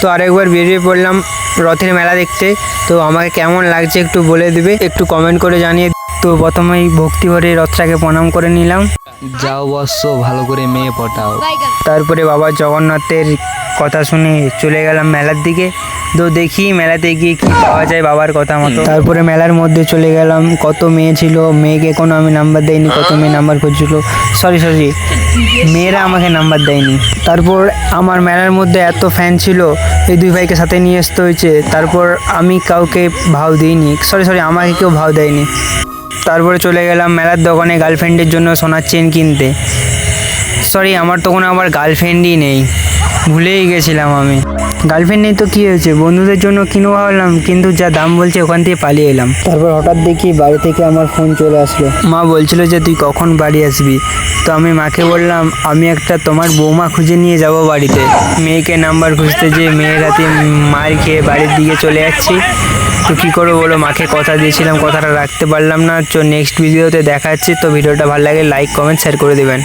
তো আরেকবার বেরিয়ে পড়লাম রথের মেলা দেখতে। তো আমাকে কেমন লাগছে একটু বলে দেবে, একটু কমেন্ট করে জানিয়ে। তো প্রথমেই ভক্তি ভরে রথটাকে প্রণাম করে নিলাম। যাও বৎস ভালো করে মেয়ে পটাও। তারপরে বাবা জগন্নাথের কথা শুনে চলে গেলাম মেলার দিকে। তো দেখি মেলাতে গিয়ে কি পাওয়া যায় বাবার কথা মতো। তারপরে মেলার মধ্যে চলে গেলাম। কত মেয়ে ছিল, মেয়েকে কোনো আমি নাম্বার দেয়নি, কত মেয়ে নাম্বার খুঁজছিল। সরি মেয়েরা আমাকে নাম্বার দেয়নি। তারপর আমার মেলার মধ্যে এত ফ্যান ছিল, এই দুই ভাইকে সাথে নিয়ে আসতে হয়েছে। তারপর আমি কাউকে ভাও দিইনি, সরি আমাকে কেউ ভাও দেয়নি। তারপরে চলে গেলাম মেলার দোকানে গার্লফ্রেন্ডের জন্য সোনার চেন কিনতে। আমার তখন আবার গার্লফ্রেন্ডই নেই, ভুলেই গেছিলাম আমি। গার্লফ্রেন্ড নেই তো কী হয়েছে, বন্ধুদের জন্য কিনবো ভাবলাম, কিন্তু যা দাম বলছে ওখান থেকে পালিয়ে এলাম। তারপর হঠাৎ দেখি বাড়ি থেকে আমার ফোন চলে আসলো। মা বলছিল যে তুই কখন বাড়ি আসবি। তো আমি মাকে বললাম আমি একটা তোমার বৌমা খুঁজে নিয়ে যাব বাড়িতে। মেয়েকে নাম্বার খুঁজতে যেয়ে মেয়ের রাতে মার খেয়ে বাড়ির দিকে চলে যাচ্ছি। তো কী করবো বলো, মাকে কথা দিয়েছিলাম, কথাটা রাখতে পারলাম না। তো নেক্সট ভিডিওতে দেখা যাচ্ছে। তো ভিডিওটা ভালো লাগে লাইক কমেন্ট শেয়ার করে দেবেন।